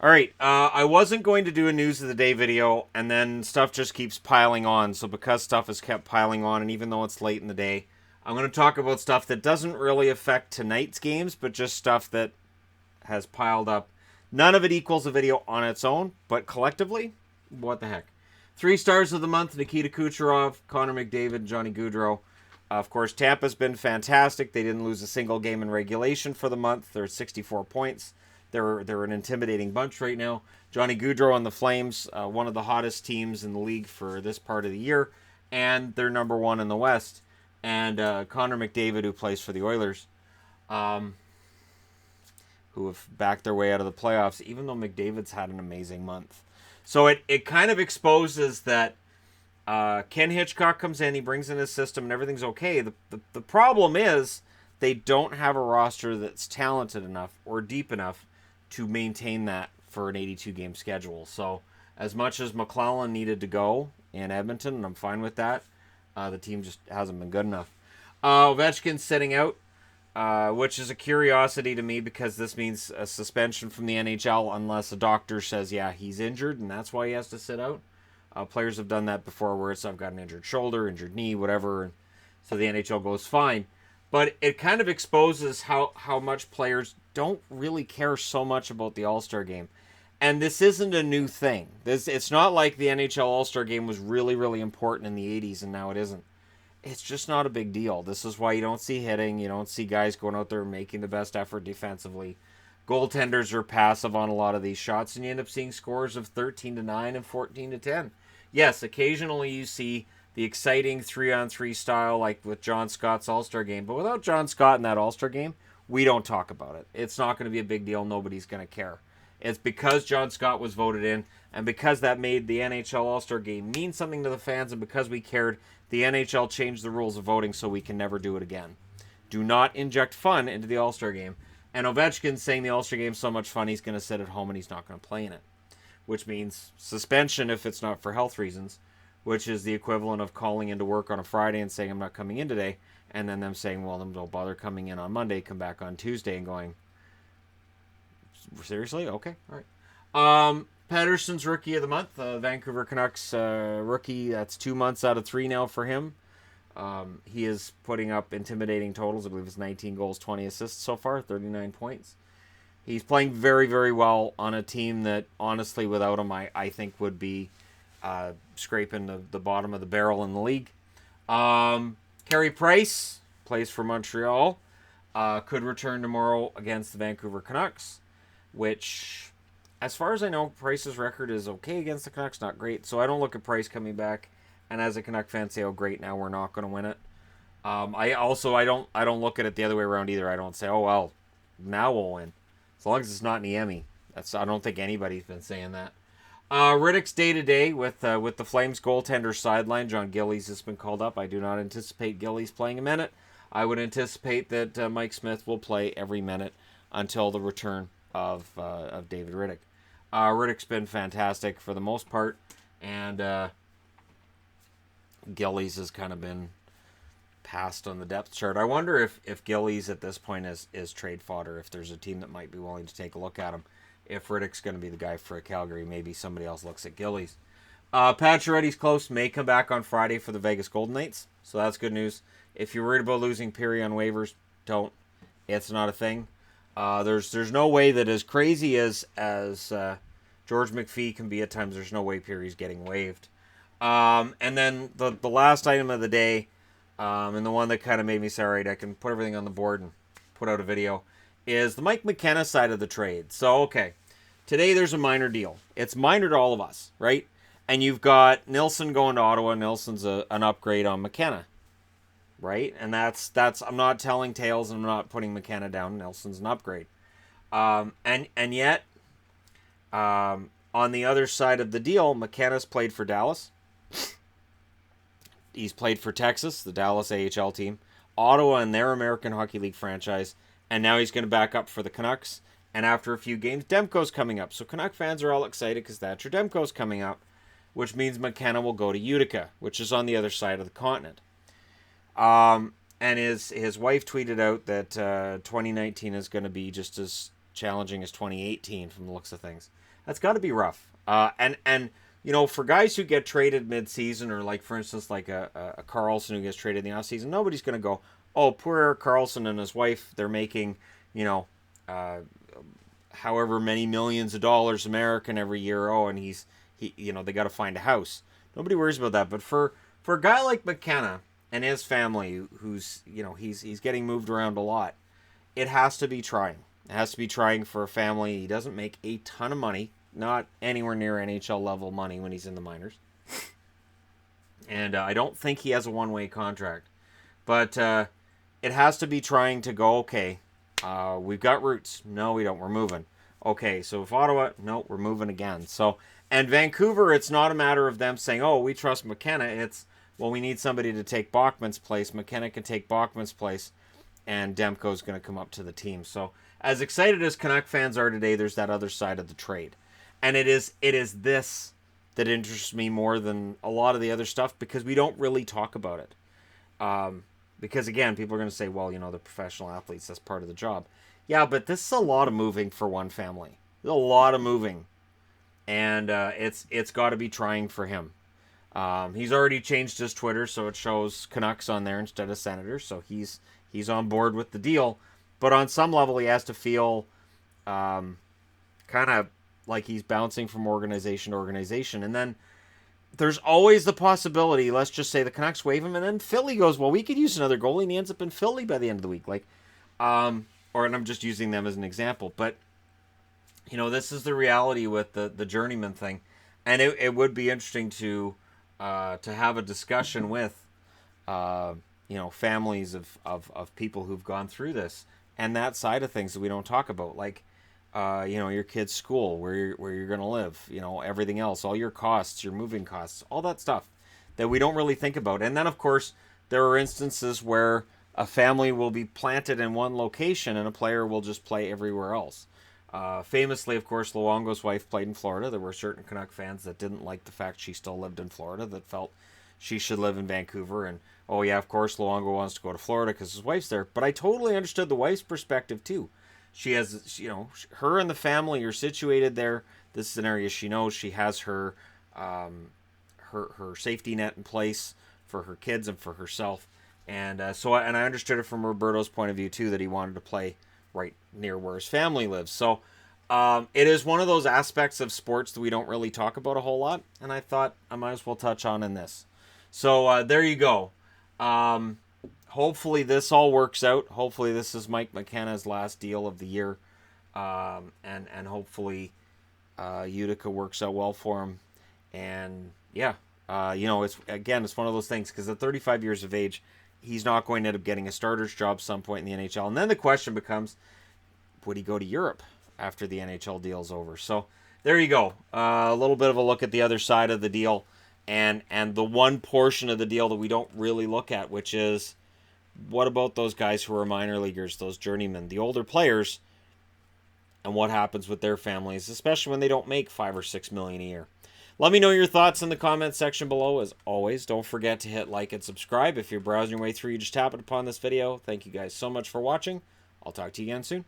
All right, I wasn't going to do a news of the day video, and then stuff just keeps piling on. So because stuff has kept piling on, and even though it's late in the day, I'm going to talk about stuff that doesn't really affect tonight's games, but just stuff that has piled up. None of it equals a video on its own, but collectively, what the heck? 3 stars of the month: Nikita Kucherov, Connor McDavid, Johnny Gaudreau. Of course, Tampa's been fantastic. They didn't lose a single game in regulation for the month. They're at 64 points. They're an intimidating bunch right now. Johnny Gaudreau on the Flames, one of the hottest teams in the league for this part of the year, and they're number one in the West. And Connor McDavid, who plays for the Oilers, who have backed their way out of the playoffs, even though McDavid's had an amazing month. So it kind of exposes that Ken Hitchcock comes in, he brings in his system, and everything's okay. The problem is they don't have a roster that's talented enough or deep enough to maintain that for an 82-game schedule. So as much as McClellan needed to go in Edmonton, and I'm fine with that, the team just hasn't been good enough. Ovechkin's sitting out, which is a curiosity to me because this means a suspension from the NHL unless a doctor says, yeah, he's injured, and that's why he has to sit out. Players have done that before where it's, I've got an injured shoulder, injured knee, whatever, and so the NHL goes fine. But it kind of exposes how much players don't really care so much about the All-Star game. And this isn't a new thing. It's not like the NHL All-Star game was really, really important in the 80s and now it isn't. It's just not a big deal. This is why you don't see hitting. You don't see guys going out there making the best effort defensively. Goaltenders are passive on a lot of these shots, and you end up seeing scores of 13-9 and 14-10. Yes, occasionally you see the exciting 3-on-3 style like with John Scott's All-Star game, but without John Scott in that All-Star game, we don't talk about it. It's not going to be a big deal. Nobody's going to care. It's because John Scott was voted in, and because that made the NHL All-Star game mean something to the fans, and because we cared, the NHL changed the rules of voting so we can never do it again. Do not inject fun into the All-Star game. And Ovechkin's saying the All-Star game's so much fun he's going to sit at home and he's not going to play in it. Which means suspension if it's not for health reasons, which is the equivalent of calling into work on a Friday and saying I'm not coming in today, and then them saying, well, then don't bother coming in on Monday, come back on Tuesday, and going, seriously? Okay, all right. Patterson's Rookie of the Month, Vancouver Canucks rookie. That's 2 months out of 3 now for him. He is putting up intimidating totals. I believe it's 19 goals, 20 assists so far, 39 points. He's playing very, very well on a team that, honestly, without him, I think would be scraping the bottom of the barrel in the league. Carey Price plays for Montreal. Could return tomorrow against the Vancouver Canucks, which, as far as I know, Price's record is okay against the Canucks, not great. So I don't look at Price coming back, and as a Canuck fan, say, oh, great, now we're not going to win it. I don't look at it the other way around either. I don't say, oh, well, now we'll win. As long as it's not Niemi. I don't think anybody's been saying that. Riddick's day-to-day with the Flames goaltender sideline. John Gillies has been called up. I do not anticipate Gillies playing a minute. I would anticipate that Mike Smith will play every minute until the return of David Riddick. Riddick's been fantastic for the most part, and Gillies has kind of been passed on the depth chart. I wonder if Gillies at this point is trade fodder, if there's a team that might be willing to take a look at him. If Riddick's going to be the guy for Calgary, maybe somebody else looks at Gillies. Pacioretty's close, may come back on Friday for the Vegas Golden Knights, so that's good news. If you're worried about losing Peary on waivers, don't. It's not a thing. There's no way that as crazy as George McPhee can be at times, there's no way Peary's getting waived. And then the last item of the day, and the one that kind of made me say, all right, I can put everything on the board and put out a video, is the Mike McKenna side of the trade. So, okay, today there's a minor deal. It's minor to all of us, right? And you've got Nilsson going to Ottawa. Nilsson's an upgrade on McKenna, right? And that's I'm not telling tales and I'm not putting McKenna down. Nilsson's an upgrade. And yet, on the other side of the deal, McKenna's played for Dallas. He's played for Texas, the Dallas AHL team, Ottawa and their American Hockey League franchise, and now he's going to back up for the Canucks. And after a few games, Demko's coming up. So Canuck fans are all excited because Thatcher Demko's coming up, which means McKenna will go to Utica, which is on the other side of the continent. And his wife tweeted out that 2019 is going to be just challenging as 2018 from the looks of things. That's got to be rough. And you know, for guys who get traded mid-season, or like, for instance, like a Carlson who gets traded in the offseason, nobody's going to go, oh, poor Erik Karlsson and his wife, they're making, you know, however many millions of dollars American every year. Oh, and you know, they got to find a house. Nobody worries about that. But for a guy like McKenna and his family, who's, you know, he's getting moved around a lot, it has to be trying. It has to be trying for a family. He doesn't make a ton of money, not anywhere near NHL level money when he's in the minors. And I don't think he has a one-way contract. But it has to be trying to go, okay, we've got roots. No, we don't. We're moving. Okay, so if Ottawa, no, we're moving again. So, and Vancouver, it's not a matter of them saying, oh, we trust McKenna. It's, well, we need somebody to take Bachman's place. McKenna can take Bachman's place, and Demko's going to come up to the team. So, as excited as Canuck fans are today, there's that other side of the trade. And it is this that interests me more than a lot of the other stuff, because we don't really talk about it. Because, again, people are going to say, well, you know, they're professional athletes. That's part of the job. Yeah, but this is a lot of moving for one family. There's a lot of moving. And it's got to be trying for him. He's already changed his Twitter, so it shows Canucks on there instead of Senators. So he's on board with the deal. But on some level, he has to feel kind of like he's bouncing from organization to organization. And then there's always the possibility, let's just say the Canucks waive him, and then Philly goes, well, we could use another goalie, and he ends up in Philly by the end of the week. Like, and I'm just using them as an example. But, you know, this is the reality with the journeyman thing. And it would be interesting to have a discussion with, you know, families of people who've gone through this, and that side of things that we don't talk about. Like, you know, your kid's school, where you're going to live, you know, everything else, all your costs, your moving costs, all that stuff that we don't really think about. And then, of course, there are instances where a family will be planted in one location and a player will just play everywhere else. Famously, of course, Luongo's wife played in Florida. There were certain Canuck fans that didn't like the fact she still lived in Florida, that felt she should live in Vancouver. And, oh yeah, of course, Luongo wants to go to Florida because his wife's there. But I totally understood the wife's perspective, too. She has, you know, her and the family are situated there. This is an area she knows. She has her safety net in place for her kids and for herself. And I understood it from Roberto's point of view, too, that he wanted to play right near where his family lives. So it is one of those aspects of sports that we don't really talk about a whole lot. And I thought I might as well touch on in this. So there you go. Hopefully this all works out. Hopefully this is Mike McKenna's last deal of the year. And hopefully Utica works out well for him. And yeah, you know, it's one of those things, because at 35 years of age, he's not going to end up getting a starter's job some point in the NHL. And then the question becomes, would he go to Europe after the NHL deal's over? So there you go. A little bit of a look at the other side of the deal, and the one portion of the deal that we don't really look at, which is, what about those guys who are minor leaguers, those journeymen, the older players, and what happens with their families, especially when they don't make $5 or $6 million a year? Let me know your thoughts in the comments section below. As always, don't forget to hit like and subscribe. If you're browsing your way through, you just tap it upon this video. Thank you guys so much for watching. I'll talk to you again soon.